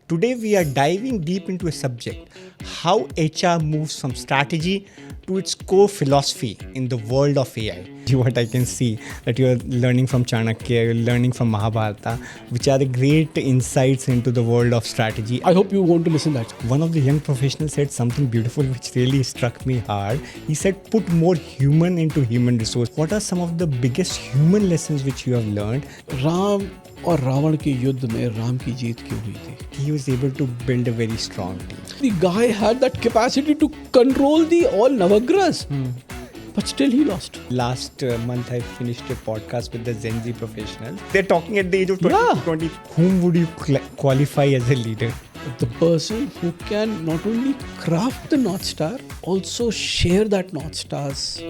Today we are diving deep into a subject, how HR moves from strategy to its core philosophy in the world of AI. What I can see that you are learning from Chanakya, you're learning from Mahabharata, which are the great insights into the world of strategy. I hope you want to listen that. One of the young professionals said something beautiful which really struck me hard. He said, put more human into human resource. What are some of the biggest human lessons which you have learned? Ram और रावण के युद्ध में राम की जीत क्यों हुई थी? He was able to build a very strong team. The guy had that capacity to control the all Navagras. But still he lost. Last month I finished a podcast with the Gen Z professionals. They're talking at the age of 20 Yeah. to 20. Whom would you qualify as a leader? The person who can not only craft the North Star, also share that North Stars.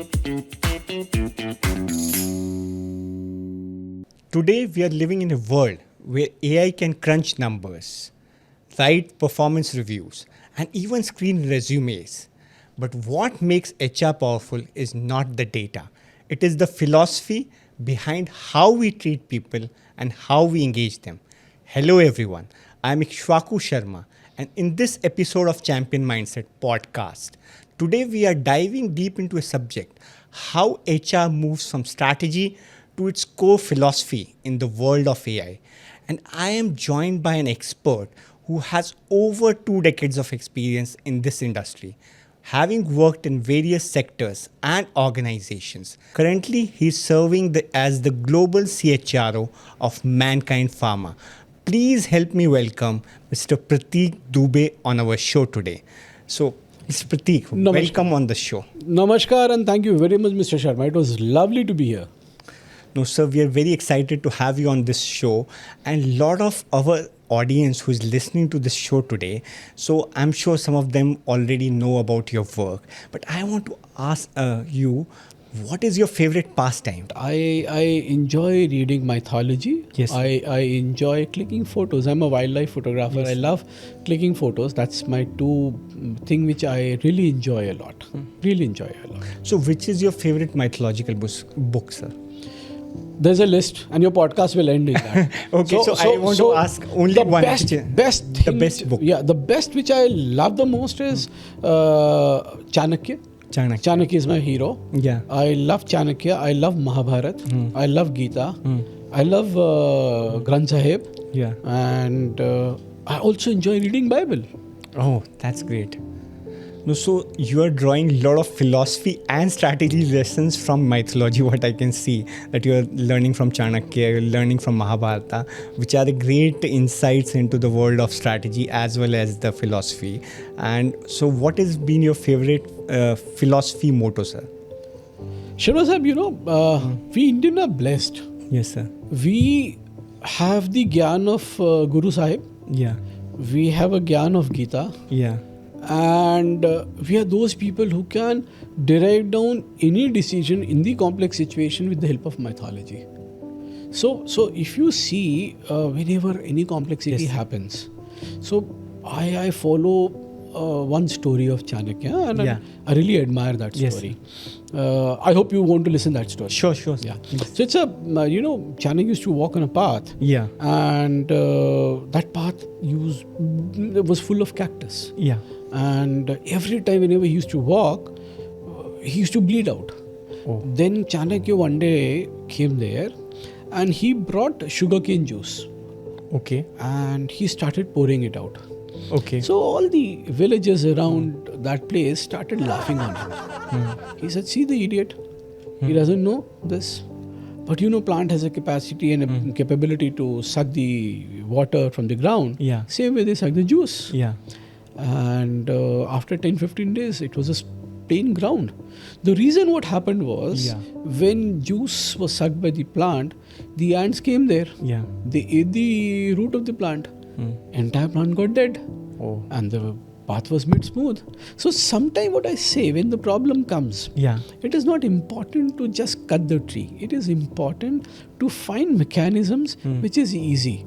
Today we are living in a world where AI can crunch numbers, write performance reviews, and even screen resumes. But what makes HR powerful is not the data. It is the philosophy behind how we treat people and how we engage them. Hello everyone, I am Ikshwaku Sharma, and in this episode of Champion Mindset podcast, today we are diving deep into a subject, how HR moves from strategy to its core philosophy in the world of AI. And I am joined by an expert who has over 2 decades of experience in this industry, having worked in various sectors and organizations. Currently, he's serving as the global CHRO of Mankind Pharma. Please help me welcome Mr. Pratik Dubey on our show today. So, Mr. Pratik, Namaskar. welcome on the show. Namaskar and thank you very much, Mr. Sharma. It was lovely to be here. No, sir, we are very excited to have you on this show, and a lot of our audience who is listening to this show today, so I'm sure some of them already know about your work. But I want to ask you, what is your favorite pastime? I enjoy reading mythology. Yes. I enjoy clicking photos. I'm a wildlife photographer. Yes. I love clicking photos. That's my thing which I really enjoy a lot. Really enjoy a lot. So, which is your favorite mythological book, sir? There's a list, and your podcast will end in that. Okay, so I want to ask only the one best, question. best The thing, best book. Yeah, the best which I love the most is Chanakya. Chanakya. Chanakya is my hero. Yeah. I love Chanakya. I love Mahabharata. I love Gita. I love Granth Sahib. Yeah. And I also enjoy reading Bible. Oh, that's great. No, so you are drawing a lot of philosophy and strategy lessons from mythology, what I can see, that you are learning from Chanakya, you're learning from Mahabharata, which are the great insights into the world of strategy as well as the philosophy. And so what has been your favorite philosophy motto, sir? Sharma Sahib, we Indians are blessed. Yes, sir. We have the Gyan of Guru Sahib. Yeah. We have a Gyan of Gita. Yeah. And we are those people who can derive down any decision in the complex situation with the help of mythology. So if you see whenever any complexity Yes. happens, so I follow one story of Chanakya, and Yeah. I really admire that Yes. story. I hope you want to listen that story. Sure, sir. Yeah. So it's Chanakya used to walk on a path. Yeah. And that path was full of cactus. Yeah. And every time whenever he used to walk, he used to bleed out. Oh. Then Chanakya one day came there and he brought sugarcane juice Okay. and he started pouring it out. Okay. So all the villagers around that place started laughing on him. He said, see the idiot, he doesn't know this. But plant has a capacity and a capability to suck the water from the ground. Yeah. Same way they suck the juice. Yeah. And after 10-15 days it was a plain ground. The reason what happened was when juice was sucked by the plant, the ants came there. Yeah. They ate the root of the plant. Entire plant got dead. Oh. And the path was made smooth. So sometime what I say, when the problem comes, Yeah. it is not important to just cut the tree. It is important to find mechanisms which is easy.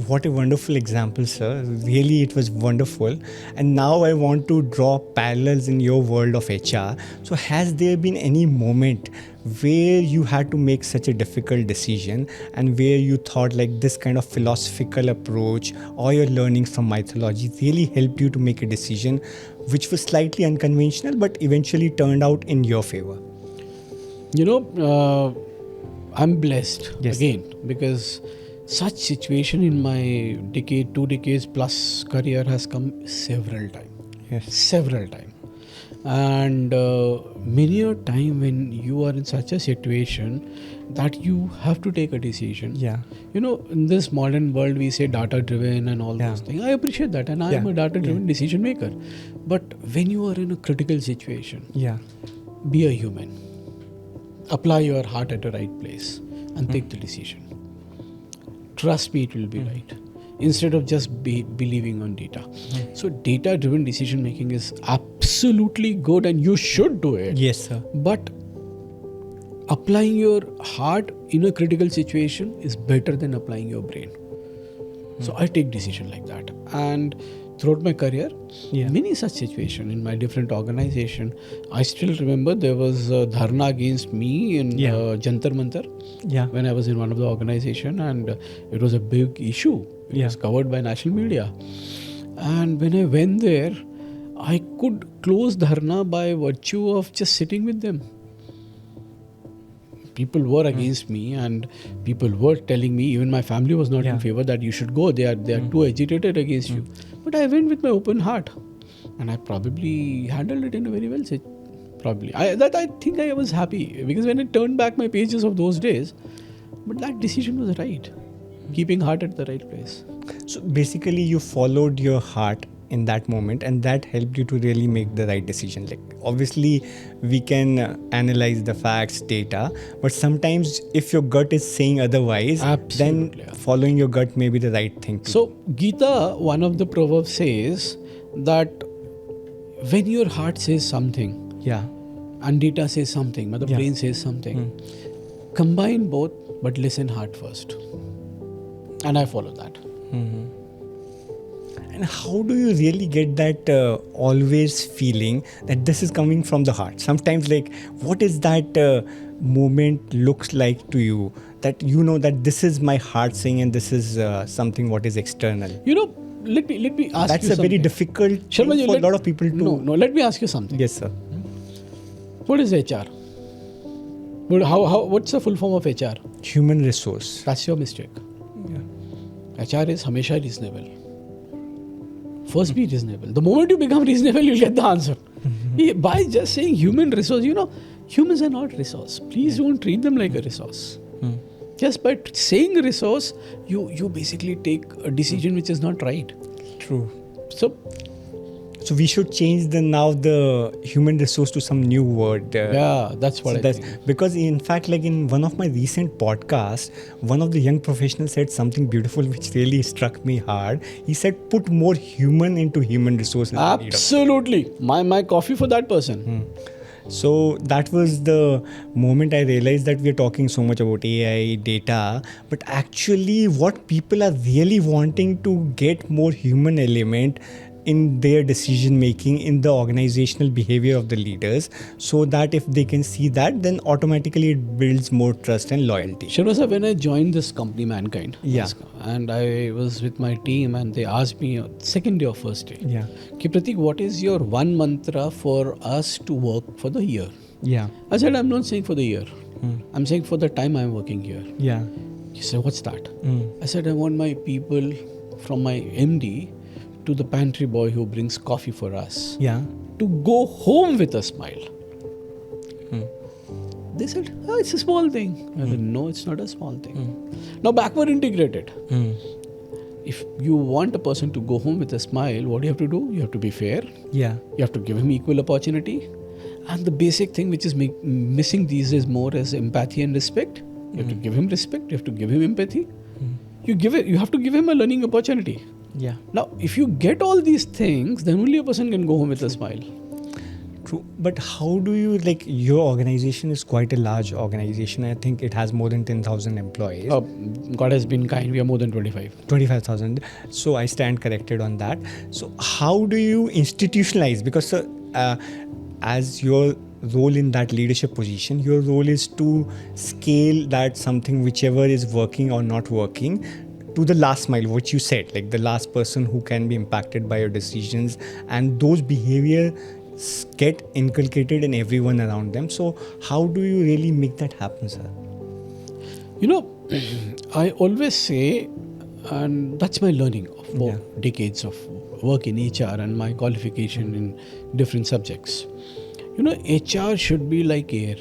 What a wonderful example, sir. Really, it was wonderful. And now I want to draw parallels in your world of HR. So has there been any moment where you had to make such a difficult decision and where you thought like this kind of philosophical approach or your learnings from mythology really helped you to make a decision which was slightly unconventional but eventually turned out in your favor? I'm blessed Yes. again, because such situation in my 2 decades plus career has come several times. Yes. Several times. And many a time when you are in such a situation that you have to take a decision. Yeah. In this modern world we say data driven and all Yeah. those things. I appreciate that, and I am Yeah. a data driven decision maker. But when you are in a critical situation, Yeah. be a human. Apply your heart at the right place and take the decision. Trust me, it will be right. Instead of just believing on data. So data driven decision making is absolutely good and you should do it. Yes, sir. But applying your heart in a critical situation is better than applying your brain. So I take decision like that. And throughout my career, Yeah. many such situations in my different organization. I still remember there was a dharna against me in Yeah. Jantar Mantar Yeah. when I was in one of the organization, and it was a big issue. It Yeah. was covered by national media. And when I went there, I could close dharna by virtue of just sitting with them. People were against me, and people were telling me, even my family was not Yeah. in favor, that you should go. They are too agitated against you. But I went with my open heart, and I probably handled it in a very well. Probably I think I was happy, because when I turned back my pages of those days, but that decision was right. Keeping heart at the right place. So basically you followed your heart in that moment and that helped you to really make the right decision. Like obviously we can analyze the facts, data, but sometimes if your gut is saying otherwise, Absolutely. then following your gut may be the right thing to do. So Gita, one of the proverbs says that when your heart says something Yeah. and data says something, but the Yeah. brain says something, combine both but listen heart first. And I follow that. And how do you really get that always feeling that this is coming from the heart? Sometimes like what is that moment looks like to you that you know that this is my heart saying and this is something what is external? Let me ask That's you a something. very difficult Sharma thing ji, for a lot of people to... No, let me ask you something. Yes, sir. What is HR? What's the full form of HR? Human resource. That's your mistake. Yeah. HR is hamesha reasonable. First be reasonable. The moment you become reasonable, you'll get the answer. By just saying human resource, humans are not resource. Please don't treat them like a resource. Just by saying resource, you basically take a decision which is not right. True. So we should change the human resource to some new word. yeah, that's what I think. Because in fact, like in one of my recent podcasts, one of the young professionals said something beautiful which really struck me hard. He said, put more human into human resources. Absolutely. My coffee for that person. So that was the moment I realized that we are talking so much about AI, data, but actually what people are really wanting to get more human element in their decision making, in the organizational behavior of the leaders, so that if they can see that, then automatically it builds more trust and loyalty. Sharma sir, when I joined this company, Mankind, Yeah. and I was with my team, and they asked me second day or first day, Yeah. Ki Pratik, what is your one mantra for us to work for the year? Yeah. I said, I'm not saying for the year. I'm saying for the time I'm working here. Yeah. He said, what's that? I said, I want my people, from my MD to the pantry boy who brings coffee for us, Yeah. to go home with a smile. They said, it's a small thing. I said, no, it's not a small thing. Now backward integrated. If you want a person to go home with a smile, what do you have to do? You have to be fair. Yeah. You have to give him equal opportunity. And the basic thing which is missing these days more is empathy and respect. You have to give him respect. You have to give him empathy. You have to give him a learning opportunity. Yeah. Now, if you get all these things, then only a person can go home with a smile. True. But how do you, like, your organization is quite a large organization. I think it has more than 10,000 employees. God has been kind. We are more than 25. 25,000. So I stand corrected on that. So how do you institutionalize? Because as your role in that leadership position. Your role is to scale that something, whichever is working or not working, to the last mile, which you said, like the last person who can be impacted by your decisions, and those behaviors get inculcated in everyone around them. So how do you really make that happen, sir? You know, I always say, and that's my learning of decades of work in HR and my qualification in different subjects. You know, HR should be like air.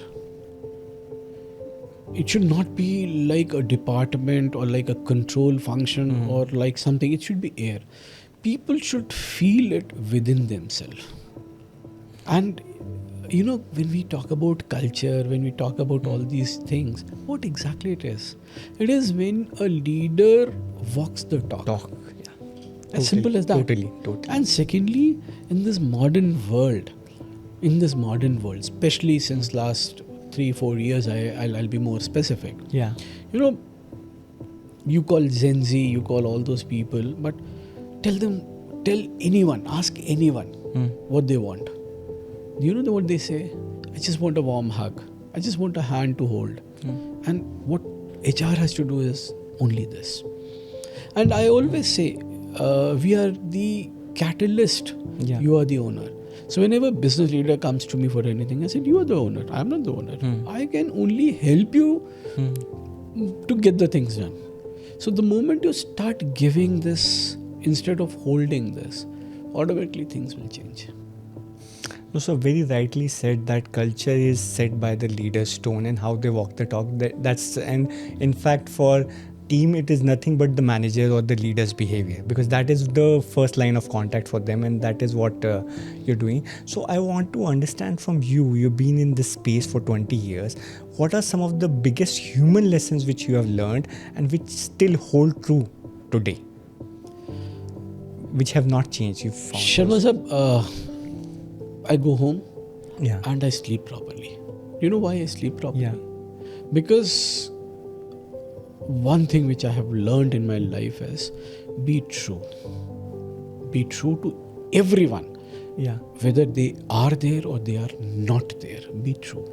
It should not be like a department or like a control function or like something. It should be air. People should feel it within themselves. And you know, when we talk about culture, when we talk about all these things, what exactly it is? It is when a leader walks the talk. As simple as that. Totally. And secondly, in this modern world, especially since last 3-4 years, I'll be more specific. Yeah. You know, you call Gen Z, you call all those people, but tell anyone, ask anyone what they want. Do you know what they say? I just want a warm hug. I just want a hand to hold. And what HR has to do is only this. And I always say, we are the catalyst. Yeah. You are the owner. So whenever a business leader comes to me for anything, I said, you are the owner. I'm not the owner. I can only help you to get the things done. So the moment you start giving this instead of holding this, automatically things will change. No, so very rightly said that culture is set by the leader's tone and how they walk the talk. And in fact, for team, it is nothing but the manager or the leader's behavior, because that is the first line of contact for them, and that is what you're doing. So I want to understand from you, you've been in this space for 20 years. What are some of the biggest human lessons which you have learned and which still hold true today, which have not changed? You've found Sharma sir, I go home Yeah. and I sleep properly. You know why I sleep properly? Yeah. Because one thing which I have learned in my life is be true. Be true to everyone, Yeah. whether they are there or they are not there. Be true.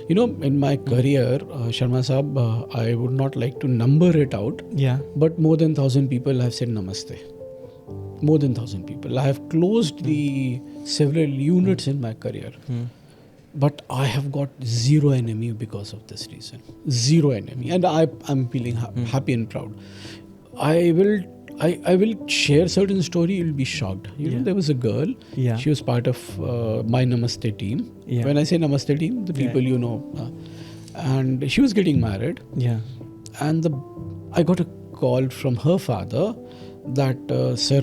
You know, in my career, Sharma Saab, I would not like to number it out, Yeah. but more than 1,000 people have said namaste. More than 1,000 people. I have closed the several units in my career. But I have got zero enemy because of this reason. Zero enemy. And I'm feeling happy and proud. I will share certain story, you'll be shocked. You know, there was a girl, Yeah. she was part of my Namaste team. Yeah. When I say Namaste team, the people you know. And she was getting married. Yeah. And I got a call from her father that, sir,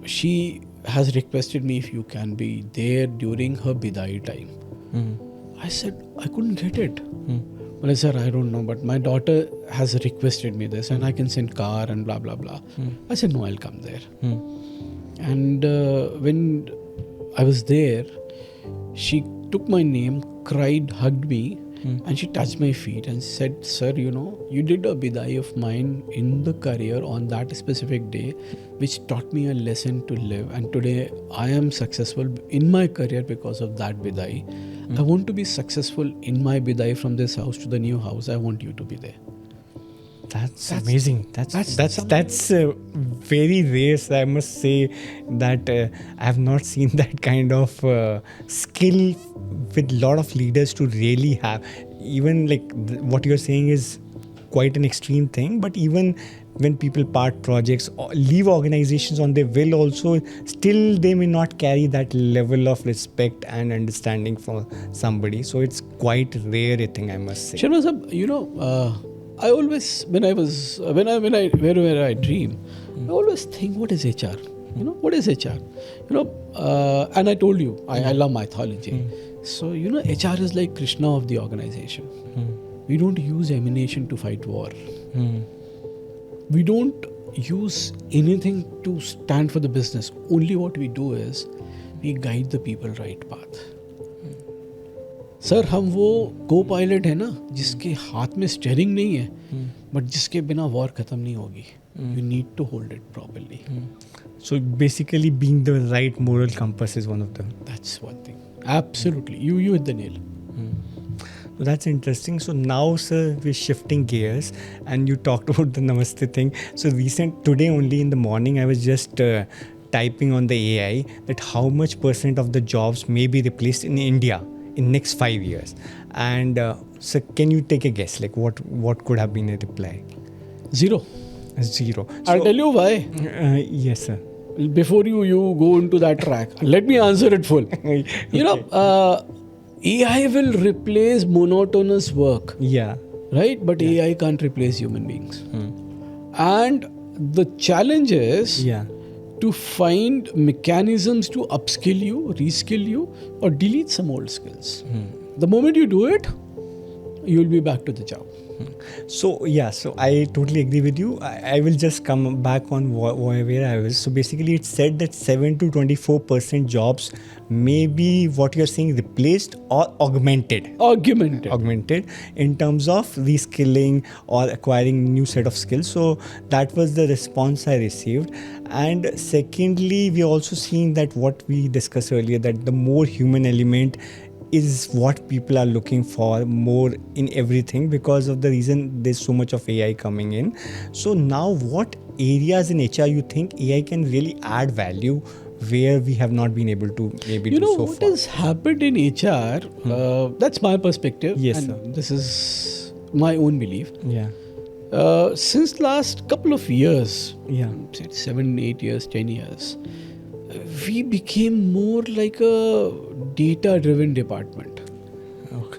she has requested me if you can be there during her bidai time. I said, I couldn't get it. Well, I said, I don't know, but my daughter has requested me this and I can send car and blah, blah, blah. I said, no, I'll come there. And when I was there, she took my name, cried, hugged me, and she touched my feet and said, sir, you know, you did a bidai of mine in the career on that specific day, which taught me a lesson to live. And today I am successful in my career because of that bidai. I want to be successful in my bidai from this house to the new house. I want you to be there. That's amazing. That's very rare. So I must say that I have not seen that kind of skill with a lot of leaders to really have. Even like what you're saying is quite an extreme thing, but even when people part projects or leave organizations on their will also, still they may not carry that level of respect and understanding for somebody. So it's quite rare a thing, I must say. Sharma sir, you know, I always, wherever I dream, I always think, what is HR? You know, what is HR? You know, and I told you, I love mythology. So, you know, HR is like Krishna of the organization. We don't use ammunition to fight war. We don't use anything to stand for the business. Only what we do is, we guide the people right path. Sir हम वो को pilot है ना जिसके हाथ में steering नहीं है बट जिसके बिना वॉर खत्म नहीं होगी you need to hold it properly So basically being the right moral compass is one of them. That's one thing Absolutely. You hit the nail. So that's interesting. So now, sir, we're shifting gears, and you talked about the Namaste thing. So today only in the morning, I was just typing on the AI that how much % of the jobs may be replaced in India in next 5 years. And so, can you take a guess? Like what could have been a reply? 0. 0. I'll tell you why. Yes, sir. Before you go into that track, let me answer it full. You know, AI will replace monotonous work, Yeah. right? But AI can't replace human beings. And the challenge is Yeah. to find mechanisms to upskill you, reskill you, or delete some old skills. The moment you do it, you'll be back to the job. So I totally agree with you. I will just come back on where I was. So basically, it said that 7 to 24% jobs may be what you're saying replaced or augmented in terms of reskilling or acquiring new set of skills. So that was the response I received. And secondly, we are also seeing that what we discussed earlier, that the more human element is what people are looking for more in everything, because of the reason there's so much of AI coming in. So now what areas in HR you think AI can really add value where we have not been able to maybe do so far? You know what has happened in HR, that's my perspective. Yes, and sir. This is my own belief. Yeah. Since last couple of years, Yeah. say 7, 8 years, 10 years, we became more like a data-driven department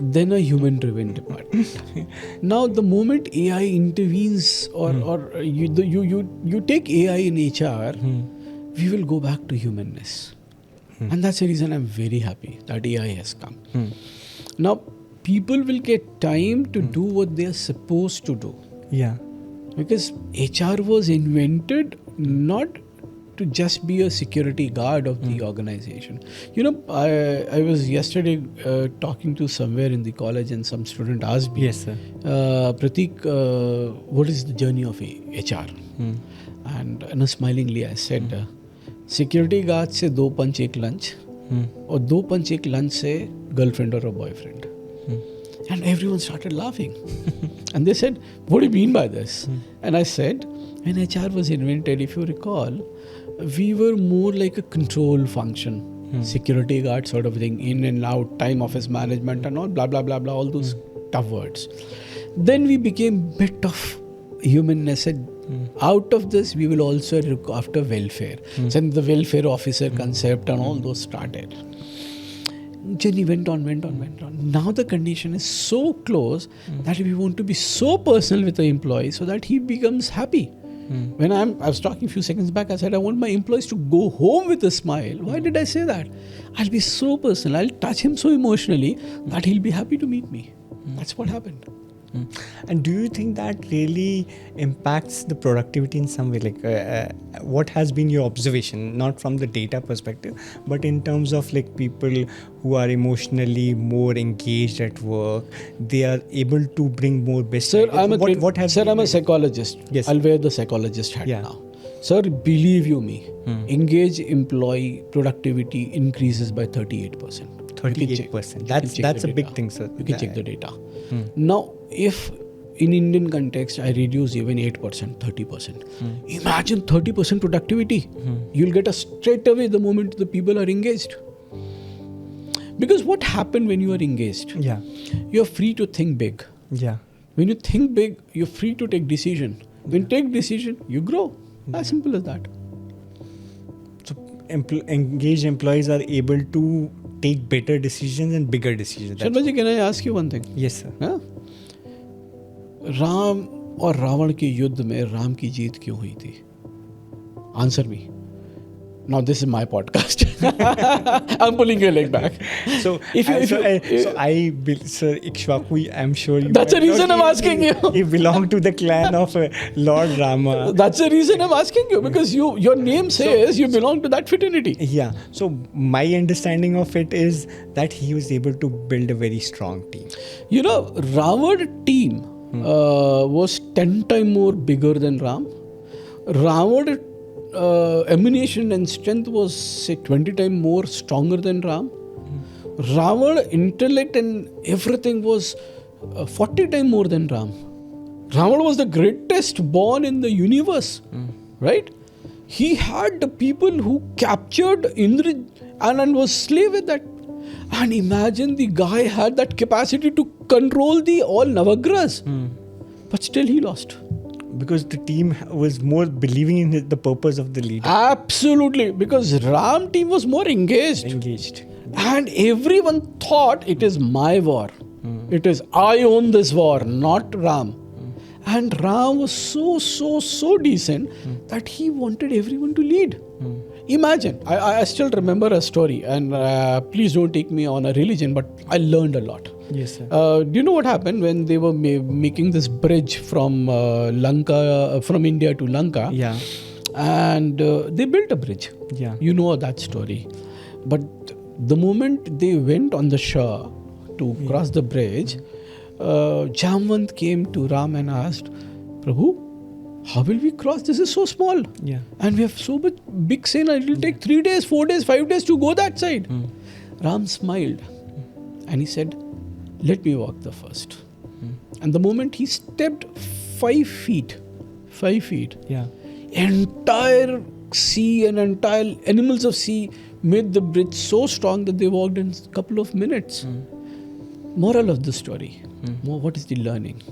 than a human-driven department. Now, the moment AI intervenes, or you take AI in HR, we will go back to humanness, and that's the reason I'm very happy that AI has come. Now, people will get time to do what they are supposed to do. Yeah. Because HR was invented not to just be a security guard of the organization. You know, I was yesterday talking to somewhere in the college, and some student asked me, Yes, sir. Pratik, what is the journey of HR? And smilingly I said, security guard se 2 punch 1 lunch, or 2 punch 1 lunch se girlfriend or a boyfriend. And everyone started laughing. And they said, what do you mean by this? And I said, when HR was invented, if you recall, we were more like a control function, security guard sort of thing, in and out, time office management and all, blah, blah, blah, blah, all those tough words. Then we became bit of humanness. Out of this, we will also look after welfare. Then the welfare officer concept and all those started. Journey went on. Now the condition is so close that we want to be so personal with the employee so that he becomes happy. When I was talking a few seconds back, I said I want my employees to go home with a smile. Why did I say that? I'll be so personal. I'll touch him so emotionally that he'll be happy to meet me. That's what happened. And do you think that really impacts the productivity in some way? Like, what has been your observation, not from the data perspective, but in terms of like people who are emotionally more engaged at work, they are able to bring more best. Sir, ideas. I'm a psychologist. Yes. I'll wear the psychologist hat now. Sir, believe you me, engaged employee productivity increases by 38%. 38%. That's a big thing, sir. You can check the data. Now, if in Indian context I reduce even 8%, 30%, imagine 30% productivity. You'll get a straight away the moment the people are engaged. Because what happened when you are engaged? Yeah. You're free to think big. Yeah. When you think big, you're free to take decision. When you take decision, you grow. As simple as that. So engaged employees are able to take better decisions and bigger decisions. Sharma ji, can I ask you one thing? Yes, sir. हाँ? राम और रावण के युद्ध में राम की जीत क्यों हुई थी? Answer me. Now this is my podcast. I'm pulling your leg back. So Sir Ikshwaku, I'm sure you. That's the reason I'm asking you. You belong to the clan of Lord Rama. That's the reason I'm asking you, because your name says you belong to that fraternity. Yeah. So my understanding of it is that he was able to build a very strong team. You know, Ravan team was 10 times more bigger than Ram. Ravan ammunition and strength was say 20 times more stronger than Ram. Ravana intellect and everything was 40 times more than Ram. Ravana was the greatest born in the universe, right? He had the people who captured Indra and was slave with that. And imagine the guy had that capacity to control the all Navagrahas. But still he lost. Because the team was more believing in the purpose of the leader. Absolutely. Because Ram team was more engaged. And everyone thought it is my war. It is I own this war, not Ram. And Ram was so decent that he wanted everyone to lead. Imagine, I still remember a story, and please don't take me on a religion, but I learned a lot. Yes, sir. Do you know what happened when they were making this bridge from from India to Lanka? Yeah. And they built a bridge. Yeah. You know that story. But the moment they went on the shore to cross the bridge, Jamwant came to Ram and asked, Prabhu, how will we cross? This is so small. Yeah. And we have so much big Sena. It will take 3 days, 4 days, 5 days to go that side. Ram smiled and he said, let me walk the first. And the moment he stepped 5 feet, Yeah. entire sea and entire animals of sea made the bridge so strong that they walked in a couple of minutes. Moral of the story. What is the learning?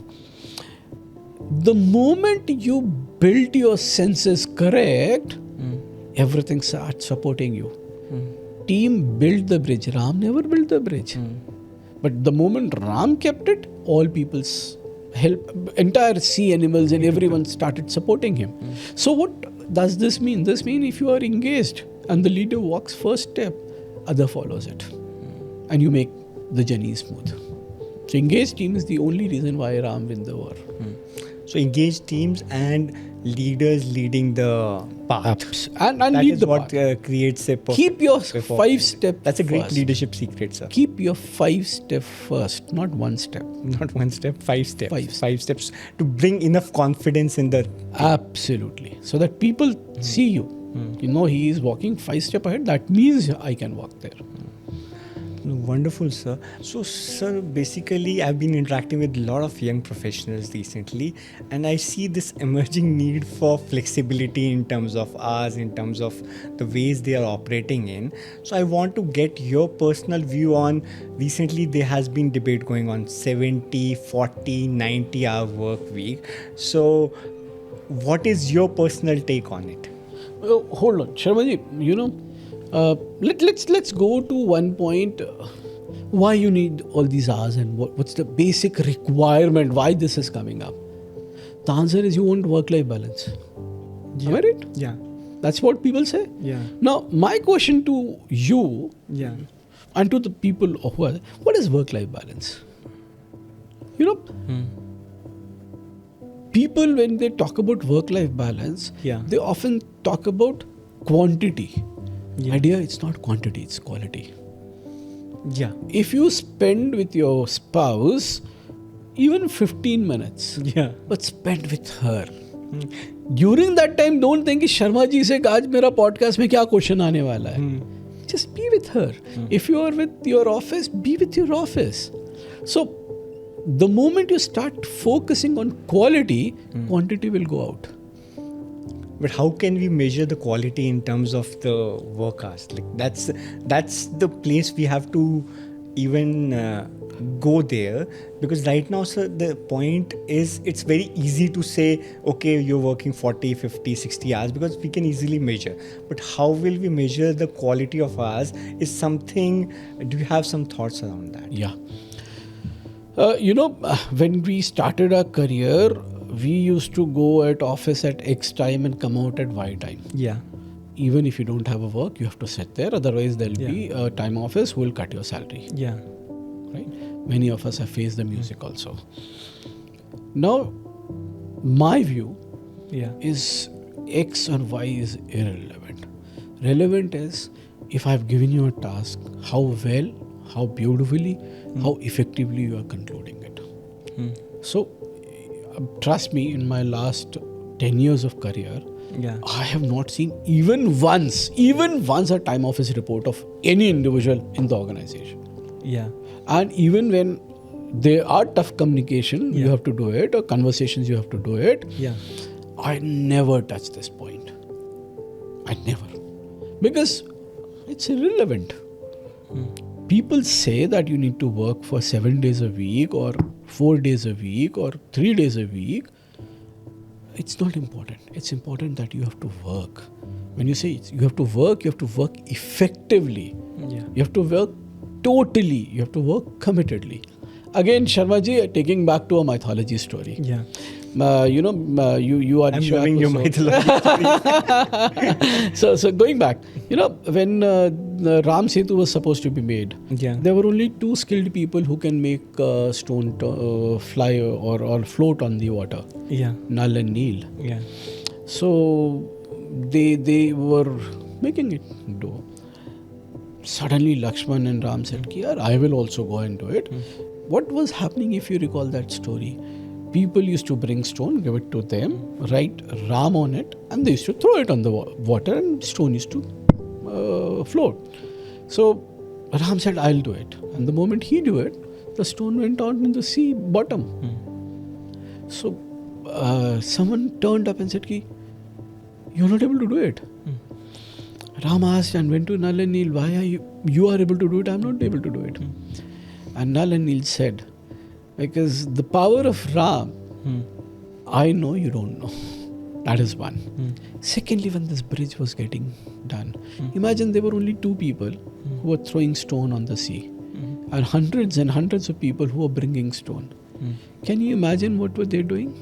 The moment you build your senses correct, everything starts supporting you. Team built the bridge. Ram never built the bridge. But the moment Ram kept it, all people's help, entire sea animals and everyone started supporting him. So what does this mean? This means if you are engaged and the leader walks first step, other follows it. And you make the journey smooth. So engaged team is the only reason why Ram win the war. So engaged teams and leaders leading the path. And That lead is the what path. creates a perfect Keep your before. 5 step That's a great first. leadership secret, sir. Keep your 5 step first, not 1 step. Not 1 step, 5 steps. Five. 5 steps to bring enough confidence in the. Absolutely. So that people see you. You know he is walking 5 steps ahead. That means I can walk there. Wonderful, sir. So, sir, basically, I've been interacting with a lot of young professionals recently, and I see this emerging need for flexibility in terms of hours, in terms of the ways they are operating in. So, I want to get your personal view on. Recently, there has been debate going on 70, 40, 90-hour work week. So, what is your personal take on it? Hold on, Sharmaji. You know, let's go to one point. Why you need all these hours and what's the basic requirement? Why this is coming up? The answer is you want work-life balance. Am I right? Yeah. That's what people say. Yeah. Now, my question to you Yeah. and to the people who are, what is work-life balance? You know, people when they talk about work-life balance, Yeah. they often talk about quantity. Yeah. Idea, it's not quantity, it's quality. Yeah. If you spend with your spouse even 15 minutes, Yeah. but spend with her. During that time, don't think कि शर्मा जी से आज मेरा podcast में क्या question आने वाला है. Just be with her. If you are with your office, be with your office. So, the moment you start focusing on quality, quantity will go out. But how can we measure the quality in terms of the work hours? Like that's the place we have to even go there, because right now, sir, the point is it's very easy to say, okay, you're working 40, 50, 60 hours because we can easily measure. But how will we measure the quality of hours is something, do you have some thoughts around that? Yeah. When we started our career, we used to go at office at X time and come out at Y time. Yeah. Even if you don't have a work, you have to sit there. Otherwise, there'll be a time office who will cut your salary. Yeah. Right? Many of us have faced the music also. Now, my view is X or Y is irrelevant. Relevant is if I've given you a task, how well, how beautifully, how effectively you are concluding it. So, trust me, in my last 10 years of career, I have not seen even once a time office report of any individual in the organization. Yeah. And even when there are tough communication, you have to do it, or conversations, you have to do it. Yeah. I never touch this point. I never. Because it's irrelevant. People say that you need to work for 7 days a week, or 4 days a week, or 3 days a week. It's not important. It's important that you have to work. When you say you have to work effectively. Yeah. You have to work totally. You have to work committedly. Again, Sharma ji, taking back to a mythology story. Yeah. You are. I'm loving your mythology story. So going back, when the Ram Setu was supposed to be made, there were only 2 skilled people who can make stone fly or float on the water. Yeah. Nal and Neel. Yeah. So they were making it do. Suddenly Lakshman and Ram said, I will also go and do it. What was happening, if you recall that story? People used to bring stone, give it to them, write Ram on it, and they used to throw it on the water, and stone used to float. So Ram said, I'll do it. And the moment he do it, the stone went out in the sea bottom. So someone turned up and said, you're not able to do it. Ram asked and went to Nal and Neel, why are you are able to do it, I'm not able to do it. And Nal and Neel said, because the power of Ram, I know you don't know. That is one. Secondly, when this bridge was getting done, imagine there were only 2 people who were throwing stone on the sea, and hundreds and hundreds of people who were bringing stone. Can you imagine what were they doing?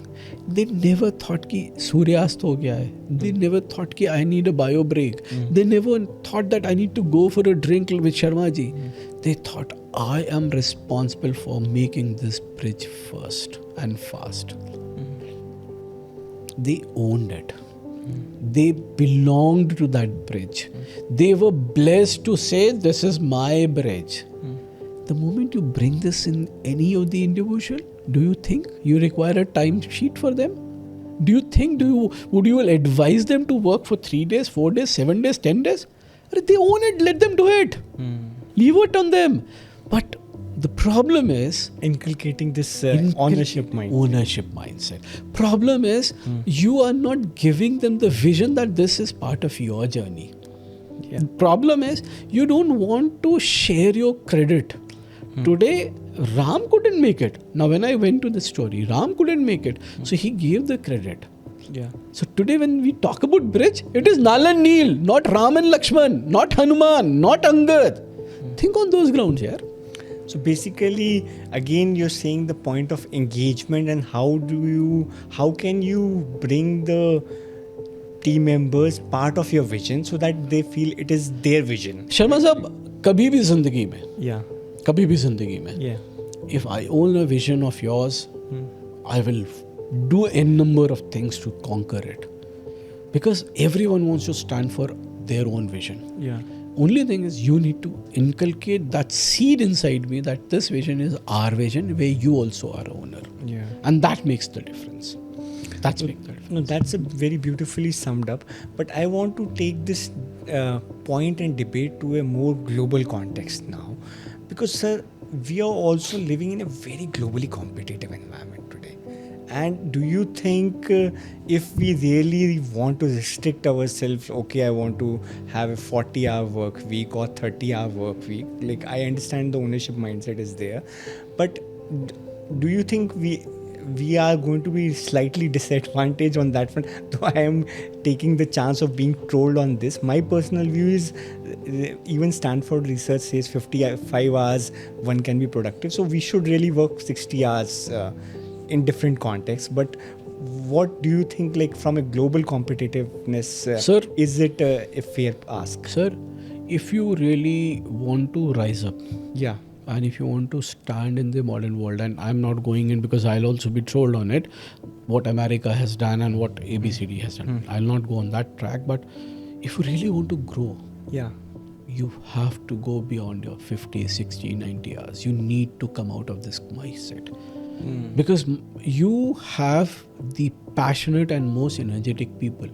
They never thought ki Suryast ho gaya hai. They never thought ki I need a bio break. They never thought that I need to go for a drink with Sharma ji. They thought I am responsible for making this bridge first and fast. They owned it. They belonged to that bridge. They were blessed to say, this is my bridge. The moment you bring this in any of the individual, do you think you require a time sheet for them? Do you think, would you advise them to work for 3 days, 4 days, 7 days, 10 days? They own it, let them do it. Leave it on them. But the problem is inculcating this ownership mindset. Problem is you are not giving them the vision that this is part of your journey. The problem is you don't want to share your credit. Today, Ram couldn't make it. Now, when I went to the story, Ram couldn't make it. So he gave the credit. So today when we talk about bridge, it is Nal and Neel, not Ram and Lakshman, not Hanuman, not Angad. Think on those grounds, yaar. So basically, again, you're saying the point of engagement, and how can you bring the team members part of your vision so that they feel it is their vision? Sharma sahab, kabhi bhi zindagi mein. Kabhi bhi zindagi mein. If I own a vision of yours, I will do n number of things to conquer it. Because everyone wants to stand for their own vision. Only thing is you need to inculcate that seed inside me that this vision is our vision where you also are owner. And that makes the difference. That's makes the difference. No, that's a very beautifully summed up. But I want to take this point and debate to a more global context now. Because, sir, we are also living in a very globally competitive environment today. And do you think if we really want to restrict ourselves, okay, I want to have a 40-hour work week or 30-hour work week, like I understand the ownership mindset is there, but do you think we are going to be slightly disadvantaged on that front? Though I am taking the chance of being trolled on this, my personal view is even Stanford research says 55 hours one can be productive. So we should really work 60 hours in different contexts. But what do you think, like from a global competitiveness, Sir, is it a fair ask? Sir, if you really want to rise up, and if you want to stand in the modern world, and I'm not going in because I'll also be trolled on it, what America has done and what ABCD has done. I'll not go on that track, but if you really want to grow, you have to go beyond your 50, 60, 90 hours. You need to come out of this mindset. Because you have the passionate and most energetic people.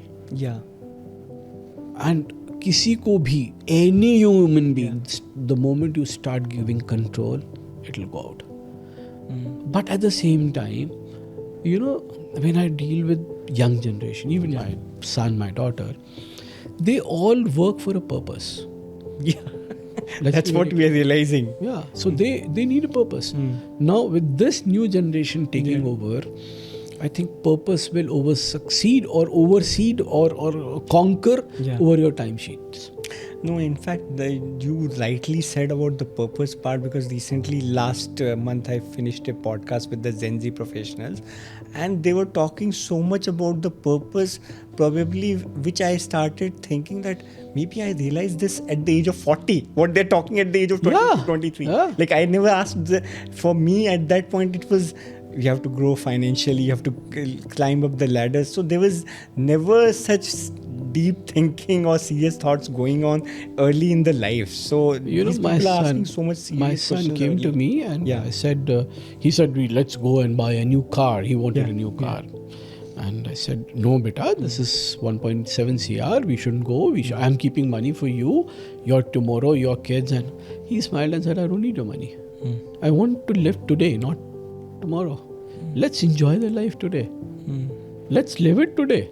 And किसी को भी, any human being, the moment you start giving control, it will go out. But at the same time, you know, when I deal with young generation, even my son, my daughter, they all work for a purpose. Yeah. That's what we are realizing. Yeah, so they need a purpose. Now with this new generation taking over, I think purpose will overseed or conquer over your timesheets. No, in fact, you rightly said about the purpose part, because recently, last month, I finished a podcast with the Gen Z professionals, and they were talking so much about the purpose, probably, which I started thinking that maybe I realized this at the age of 40, what they're talking at the age of 23. Like, I never asked, for me at that point, it was, you have to grow financially, you have to climb up the ladder. So there was never such deep thinking or serious thoughts going on early in the life. So you know, these people are asking so much serious my son questions came early. to me and I said, he said, let's go and buy a new car. He wanted a new car. And I said, no, beta, this is 1.7 CR. We shouldn't go. I'm keeping money for you, your tomorrow, your kids. And he smiled and said, I don't need your money. I want to live today, not tomorrow. Let's enjoy the life today. Let's live it today.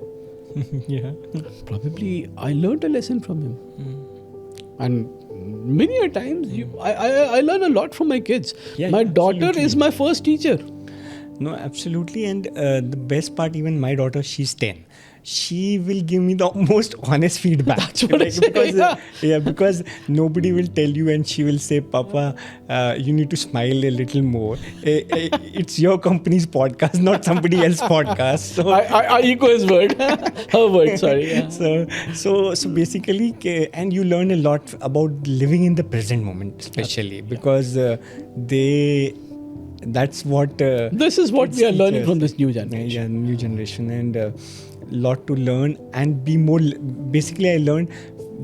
Probably I learned a lesson from him. And many a times I learn a lot from my kids. My daughter is my first teacher. No, absolutely. And the best part, even my daughter, she's 10. She will give me the most honest feedback. That's what I say, because nobody will tell you, and she will say, Papa, you need to smile a little more. It's your company's podcast, not somebody else's podcast. So I echo his word. Her word, sorry. Yeah. So basically, and you learn a lot about living in the present moment, especially because that's what this is what we are learning from this new generation. New generation, and lot to learn and be more. Basically, I learned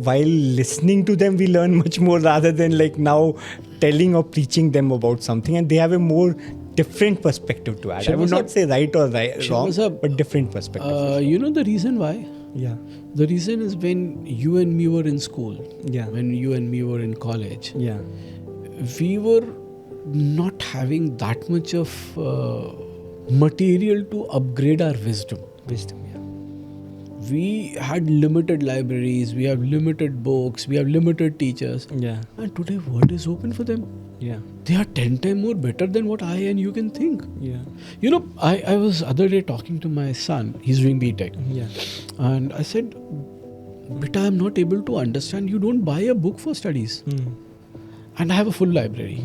while listening to them, we learn much more rather than like now telling or preaching them about something, and they have a more different perspective to add. I would not say right or wrong, but different perspective. You know the reason why? Yeah. The reason is when you and me were in school, when you and me were in college, we were not having that much of material to upgrade our wisdom. We had limited libraries, we have limited books, we have limited teachers. And today world is open for them. They are 10 times more better than what I and you can think. You know, I was other day talking to my son, he's doing B.Tech. And I said, Beta, I'm not able to understand, you don't buy a book for studies. And I have a full library.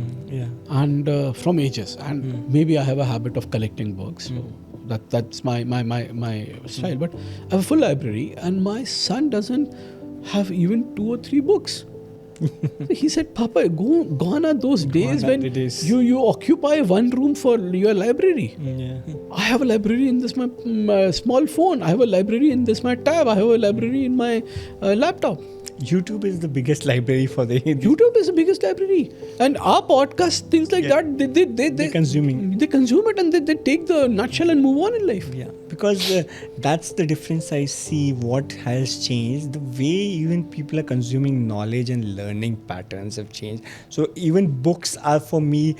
And from ages. And maybe I have a habit of collecting books. So that's my style. But I have a full library, and my son doesn't have even 2 or 3 books. So he said, Papa, gone are those days when you occupy one room for your library. I have a library in this my small phone. I have a library in this my tab. I have a library in my laptop. YouTube is the biggest library for the... YouTube is the biggest library. And our podcast, things like that, they're consuming. They consume it and they take the nutshell and move on in life. Because that's the difference I see. What has changed, the way even people are consuming knowledge and learning patterns have changed. So even books are, for me,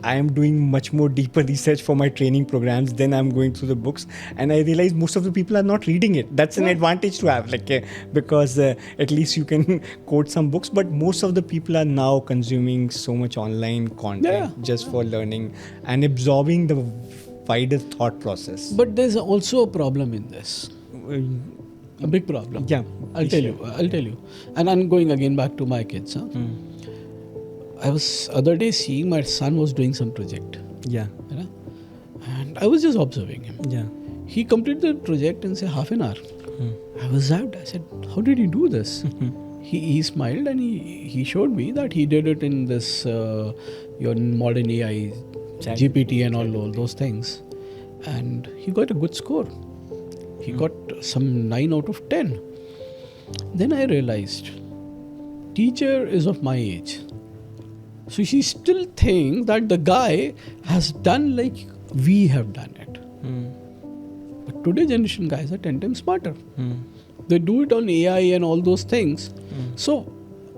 I am doing much more deeper research for my training programs than I'm going through the books, and I realize most of the people are not reading it. That's an advantage to have, because at least you can quote some books, but most of the people are now consuming so much online content just for learning and absorbing the wider thought process. But there's also a problem in this. A big problem. I'll tell you. And I'm going again back to my kids. I was other day seeing my son was doing some project. And I was just observing him. He completed the project in say half an hour. I was zapped. I said, how did he do this? He smiled and he showed me that he did it in this your modern AI, GPT and all those things. And he got a good score. He got some 9 out of 10. Then I realized, teacher is of my age. So she still thinks that the guy has done like we have done it. But today generation guys are 10 times smarter. They do it on AI and all those things. So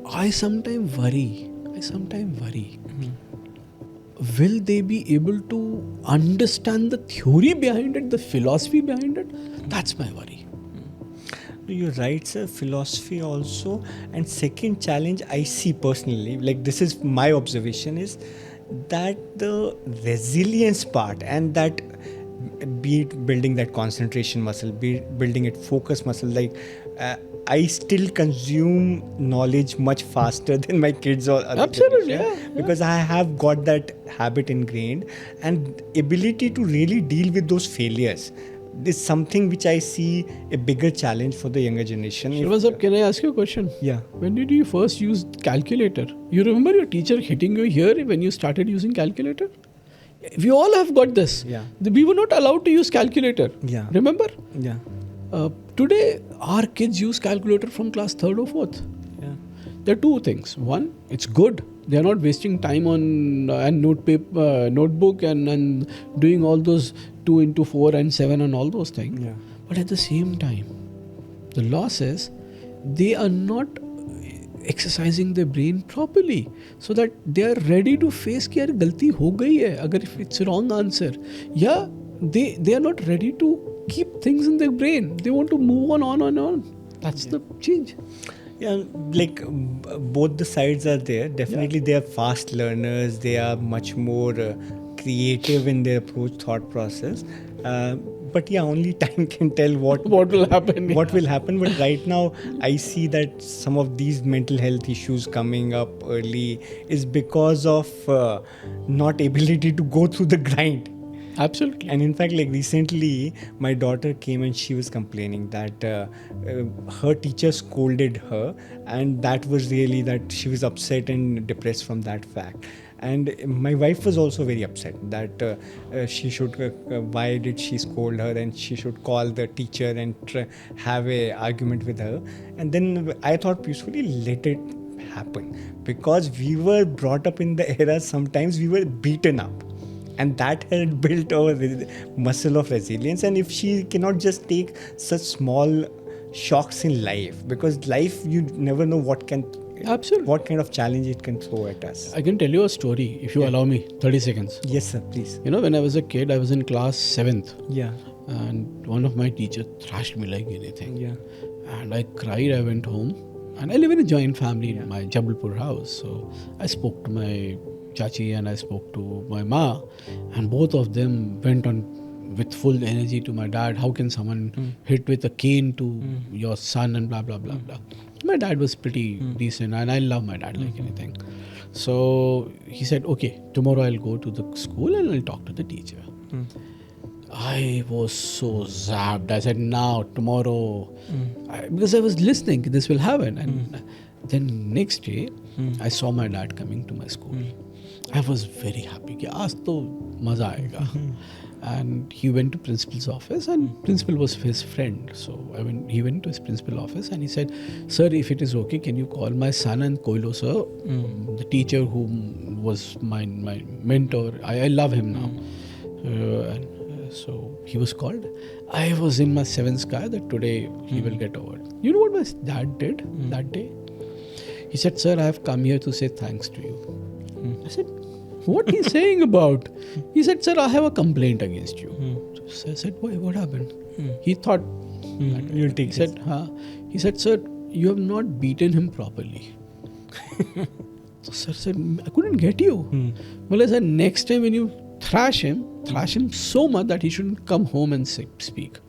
I sometimes worry. Will they be able to understand the theory behind it, the philosophy behind it? That's my worry. You're right, sir. Philosophy also. And second challenge I see personally, like this is my observation, is that the resilience part, and that be it building that concentration muscle, be it building it focus muscle, like I still consume knowledge much faster than my kids or other Absolutely, generation, because I have got that habit ingrained, and ability to really deal with those failures. This is something which I see a bigger challenge for the younger generation. Shiva sir, can I ask you a question? Yeah. When did you first use calculator? You remember your teacher hitting you here when you started using calculator? We all have got this. Yeah. We were not allowed to use calculator. Yeah. Remember? Yeah. Today, our kids use calculator from class 3rd or 4th. Yeah. There are two things. One, it's good. They are not wasting time on notebook and doing all those 2 into 4 and 7 and all those things. Yeah. But at the same time, the loss is they are not exercising their brain properly, so that they are ready to face कि यार गलती हो गई है, अगर if it's wrong answer. Yeah, they are not ready to keep things in their brain. They want to move on. That's the change. Yeah, like both the sides are there. Definitely, they are fast learners. They are much more creative in their approach, thought process. But yeah, only time can tell what will happen. What will happen. But right now, I see that some of these mental health issues coming up early is because of not ability to go through the grind. Absolutely. And in fact, like recently, my daughter came and she was complaining that her teacher scolded her, and that was really that she was upset and depressed from that fact. And my wife was also very upset that she should, why did she scold her, and she should call the teacher and have a argument with her. And then I thought peacefully, let it happen, because we were brought up in the era, sometimes we were beaten up. And that had built our muscle of resilience. And if she cannot just take such small shocks in life, because life, you never know what kind of challenge it can throw at us. I can tell you a story, if you allow me, 30 seconds. Yes, sir, please. You know, when I was a kid, I was in class 7th. Yeah. And one of my teachers thrashed me like anything. Yeah. And I cried. I went home. And I live in a joint family in my Jabalpur house. So I spoke to my Chachi and I spoke to my Ma, and both of them went on with full energy to my dad. How can someone hit with a cane to your son and blah, blah, blah, blah. My dad was pretty decent, and I love my dad like anything. So he said, okay, tomorrow I'll go to the school and I'll talk to the teacher. I was so zapped. I said, now, tomorrow, because I was listening, this will happen. And then next day, I saw my dad coming to my school. I was very happy. कि आज तो मजा आएगा. And he went to principal's office, and principal was his friend. So he went to his principal office and he said, sir, if it is okay, can you call my son and Koilo sir, the teacher who was my mentor. I love him now. So he was called. I was in my 7th sky that today he will get over. You know what my dad did that day? He said, sir, I have come here to say thanks to you. I said, what he's saying about? He said, sir, I have a complaint against you. So I said, why? What happened? He thought, you'll take it. He said, sir, you have not beaten him properly. So sir said, I couldn't get you. Well, I said, next time when you thrash him so much that he shouldn't come home and speak.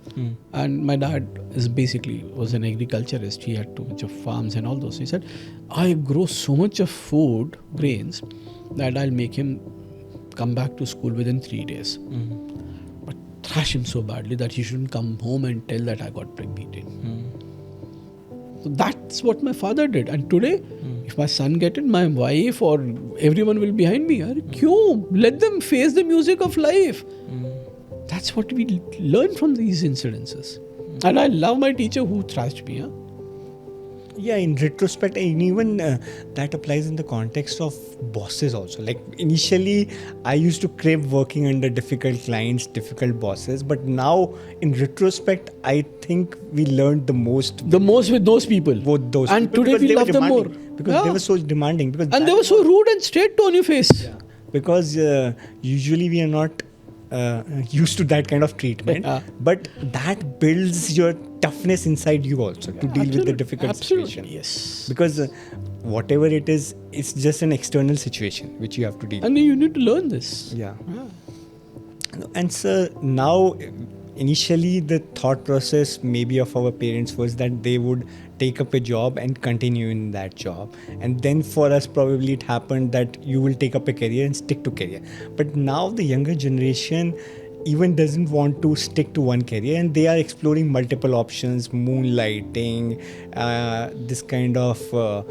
And my dad was an agriculturist. He had too much of farms and all those. He said, I grow so much of food, grains, that I'll make him come back to school within 3 days. But thrash him so badly that he shouldn't come home and tell that I got beaten. So that's what my father did. And today, if my son get it, my wife or everyone will be behind me. Kyun? Let them face the music of life. That's what we learn from these incidences. And I love my teacher who thrashed me. Yeah, in retrospect, and even that applies in the context of bosses also. Like initially, I used to crave working under difficult clients, difficult bosses, but now in retrospect, I think we learned the most with those people. with those And people today because we they were love them more. demanding. Because Yeah. they were so demanding. Because And they were so rude and straight to on your face. because usually we are not used to that kind of treatment, Yeah. but that builds your toughness inside you also to deal with the difficult situation. Yes. Because whatever it is, it's just an external situation which you have to deal with. And you need to learn this. Yeah. And so now, initially the thought process maybe of our parents was that they would take up a job and continue in that job, and then for us probably it happened that you will take up a career and stick to career. But now the younger generation even doesn't want to stick to one career, and they are exploring multiple options, moonlighting, this kind of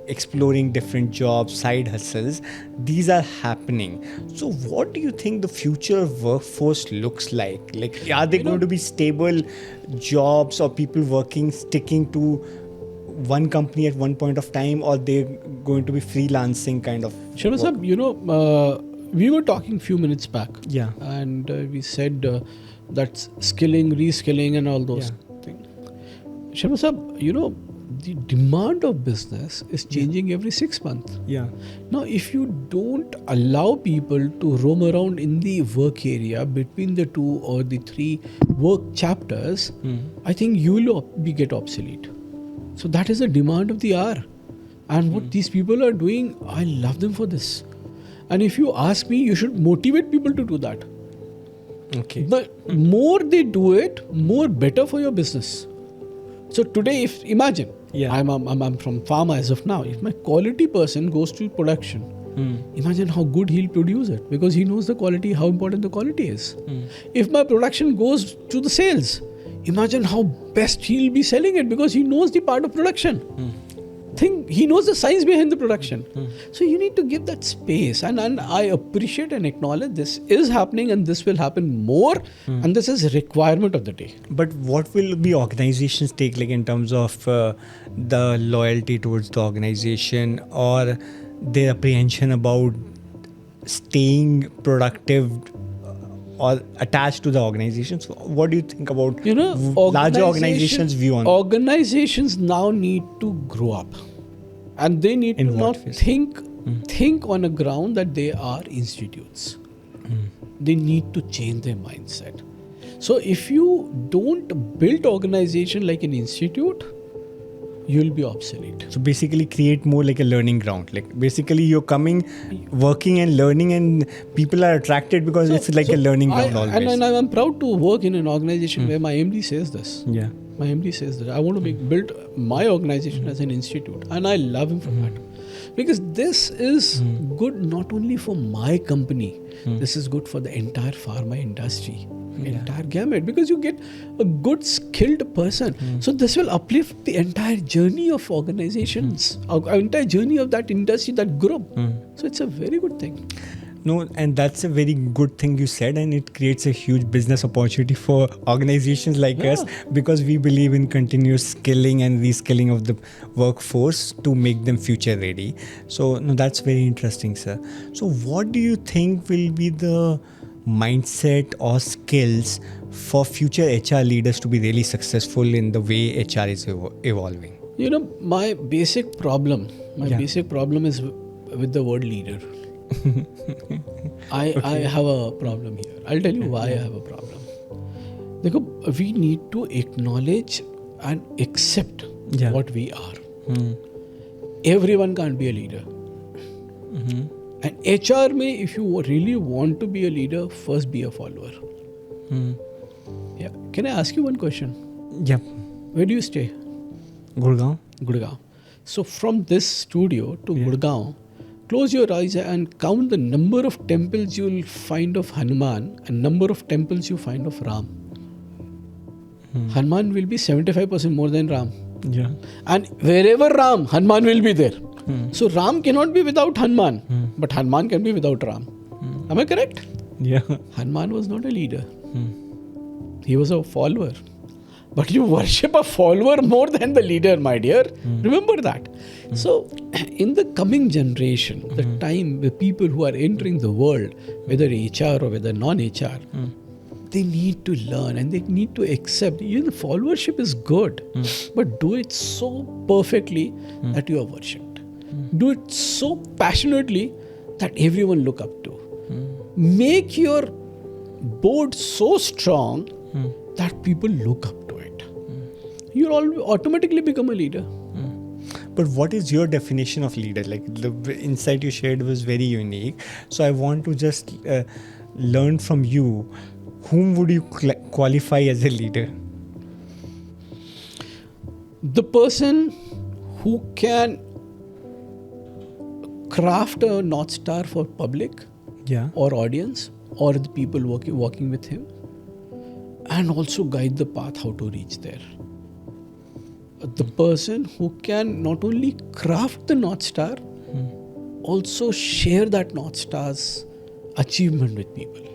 exploring different jobs, side hustles. These are happening. So what do you think the future workforce looks like? Like, are they going to be stable jobs, or people working, sticking to one company at one point of time, or they're going to be freelancing kind of Sharma work? Sahab, we were talking few minutes back. Yeah. And we said that's skilling, reskilling and all those things. Sharma Sahab, the demand of business is changing every 6 months. Yeah. Now, if you don't allow people to roam around in the work area between the 2 or the 3 work chapters, I think you will get obsolete. So that is the demand of the hour. And what these people are doing, I love them for this. And if you ask me, you should motivate people to do that. Okay. But more they do it, more better for your business. So today, if imagine, I'm from Pharma as of now. If my quality person goes to production, imagine how good he'll produce it, because he knows the quality, how important the quality is. If my production goes to the sales, imagine how best he'll be selling it, because he knows the part of production. He knows the science behind the production. So you need to give that space, and I appreciate and acknowledge this is happening, and this will happen more, and this is a requirement of the day. But what will be organizations take, like in terms of the loyalty towards the organization, or their apprehension about staying productive or attached to the organization? So what do you think about larger organizations' view on organizations now need to grow up, and they need to not think on a ground that they are institutes. They need to change their mindset. So if you don't build organization like an institute, you'll be obsolete. So basically create more like a learning ground. Like basically you're coming, working and learning, and people are attracted because it's like a learning ground always. And I'm proud to work in an organization where my MD says this. Yeah. My MD says that I want to build my organization as an institute, and I love him for that. Because this is good not only for my company, this is good for the entire pharma industry. Entire gamut, because you get a good skilled person. So this will uplift the entire journey of organizations, entire journey of that industry, that group. So it's a very good thing. No, and that's a very good thing you said, and it creates a huge business opportunity for organizations like us, because we believe in continuous skilling and reskilling of the workforce to make them future ready. So no, that's very interesting, sir. So what do you think will be the mindset or skills for future HR leaders to be really successful in the way HR is evolving? My basic problem is with the word leader. I have a problem here. I'll tell you why I have a problem. We need to acknowledge and accept what we are. Everyone can't be a leader. And HR if you really want to be a leader, first be a follower. Yeah. Can I ask you one question? Yeah. Where do you stay? Gurgaon. So from this studio to Gurgaon, close your eyes and count the number of temples you will find of Hanuman and number of temples you find of Ram. Hanuman will be 75% more than Ram. Yeah. And wherever Ram, Hanuman will be there. So Ram cannot be without Hanuman, but Hanuman can be without Ram. Am I correct? Yeah. Hanuman was not a leader. He was a follower. but you worship a follower more than the leader, my dear. Remember that. So, in the coming generation, the time, the people who are entering the world, whether HR or whether non-HR, they need to learn and they need to accept. Followership is good, but do it so perfectly that you are worshipped. Do it so passionately that everyone look up to. Make your board so strong that people look up to it. You'll automatically become a leader. But what is your definition of leader? Like the insight you shared was very unique. So I want to just learn from you. Whom would you qualify as a leader? The person who can craft a North Star for public or audience or the people walking with him, and also guide the path how to reach there. The person who can not only craft the North Star, also share that North Star's achievement with people.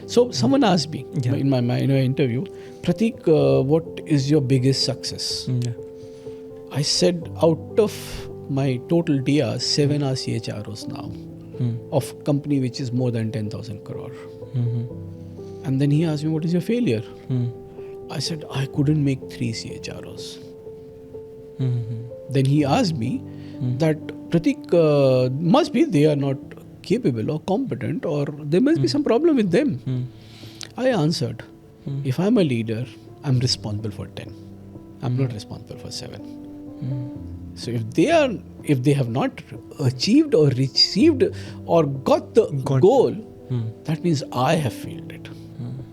So someone asked me in my interview, Pratik, what is your biggest success? I said, out of my total DRs, 7 are CHROs now of company which is more than 10,000 crore. And then he asked me, what is your failure? I said, I couldn't make 3 CHROs. Then he asked me that, Pratik, must be they are not capable or competent, or there must be some problem with them. I answered, if I'm a leader, I'm responsible for 10. I'm not responsible for 7. So if they have not achieved or received or got the goal, that means I have failed it.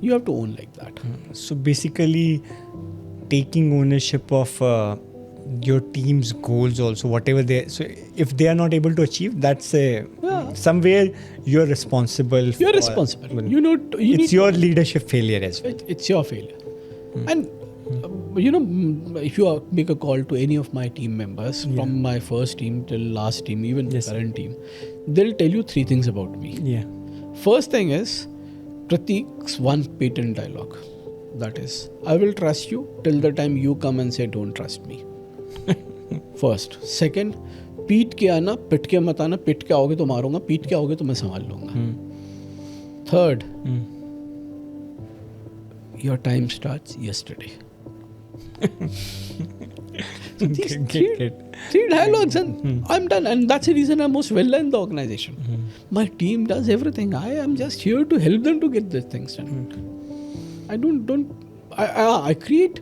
You have to own like that. So basically, taking ownership of your team's goals also, whatever they. So if they are not able to achieve, that's somewhere you're responsible. You're responsible. It's your leadership failure as well. It's your failure. And if you make a call to any of my team members, from my first team till last team, even the current team, they'll tell you 3 things about me. First thing is Pratik's one patent dialogue. That is, I will trust you till the time you come and say don't trust me. First. Second, पीट के आना, पिट के मत आना, पिट के आओगे तो मारूंगा, पीट के आओगे तो मैं संभाल लूंगा. Third, your time starts yesterday. So these three dialogues and I'm done, and that's the reason I'm most well in the organization. My team does everything. I am just here to help them to get these things done. I create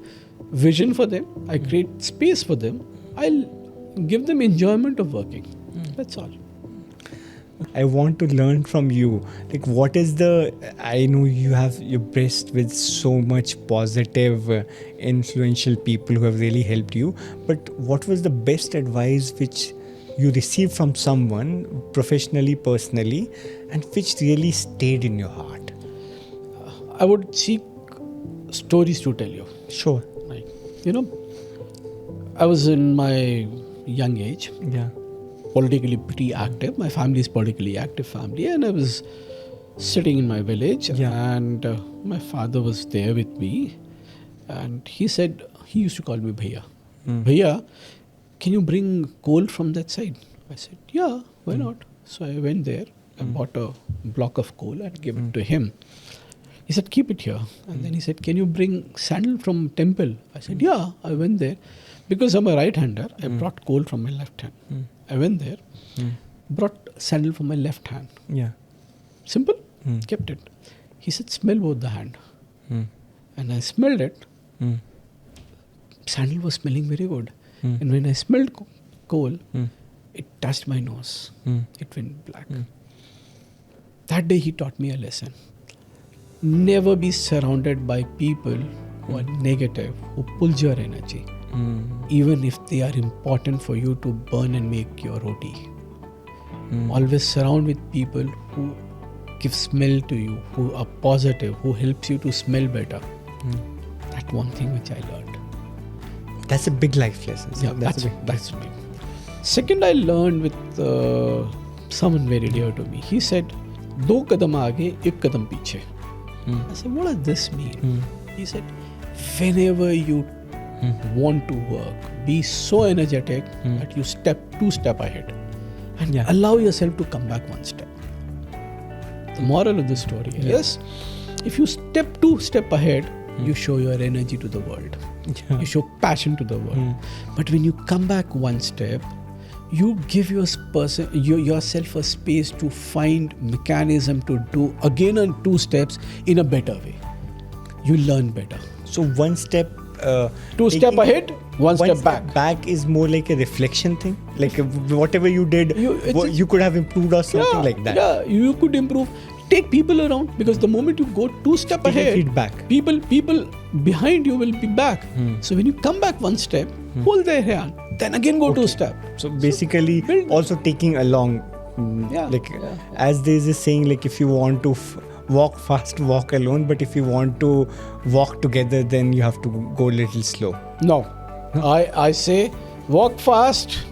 vision for them. I create space for them. I'll give them enjoyment of working. That's all. I want to learn from you. Like, what is I know you're blessed with so much positive, influential people who have really helped you. But what was the best advice which you received from someone, professionally, personally, and which really stayed in your heart? I would seek stories to tell you. Sure. Like, I was in my young age. Politically pretty active. My family is politically active family, and I was sitting in my village, and my father was there with me, and he used to call me Bhaiya. Bhaiya, can you bring coal from that side? I said, yeah, why not? So I went there, I bought a block of coal and gave it to him. He said, keep it here. And then he said, can you bring sandal from temple? I said, yeah. I went there. Because I'm a right-hander, I brought coal from my left hand. I went there, brought sandal from my left hand. Simple. Kept it. He said, smell both the hand. And I smelled it. Sandal was smelling very good. And when I smelled coal, it touched my nose. It went black. That day he taught me a lesson. Never be surrounded by people who are negative, who pulls your energy. Even if they are important for you to burn and make your roti. Always surround with people who give smell to you, who are positive, who helps you to smell better. That's one thing which I learned. That's a big life lesson. Yeah, that's big. Second, I learned with someone very dear to me. He said, 2 kadam aage, 1 kadam piche. I said, what does this mean? He said, whenever you want to work, be so energetic that you two step ahead and allow yourself to come back one step. The moral of the story is, if you two step ahead, you show your energy to the world. You show passion to the world. But when you come back one step, you give yourself a space to find mechanism to do again on two steps in a better way. You learn better. So one step, two step ahead, one step back. Back is more like a reflection thing. Like whatever you did, you could have improved or something like that. Yeah, you could improve. Take people around, because the moment you go two step ahead, feedback. People behind you will be back. So when you come back one step, hold their hand, then again go two step. So basically, also taking along, as there is a saying, like if you want to walk fast, walk alone, but if you want to walk together, then you have to go a little slow. No. I say walk fast,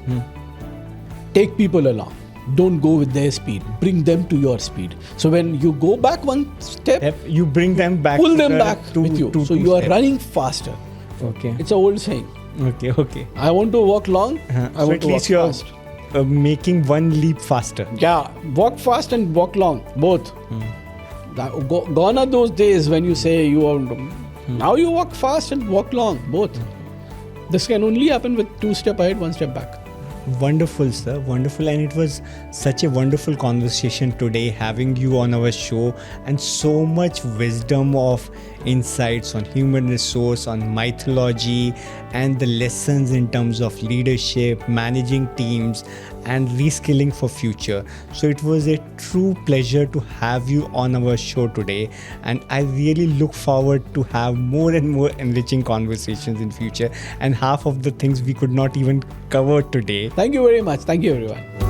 take people along. Don't go with their speed. Bring them to your speed. So when you go back one step, you bring them back. Pull them back with you. So you are running faster. Okay. It's an old saying. Okay. I want to walk long. I want to walk fast. Making one leap faster. Yeah. Walk fast and walk long. Both. Gone are those days when you say you want to. Now you walk fast and walk long. Both. This can only happen with two step ahead, one step back. Wonderful, sir. Wonderful. And it was such a wonderful conversation today, having you on our show, and so much wisdom of insights on human resource, on mythology, and the lessons in terms of leadership, managing teams, and reskilling for future. So it was a true pleasure to have you on our show today, and I really look forward to have more and more enriching conversations in future, and half of the things we could not even cover today. Thank you very much. Thank you, everyone.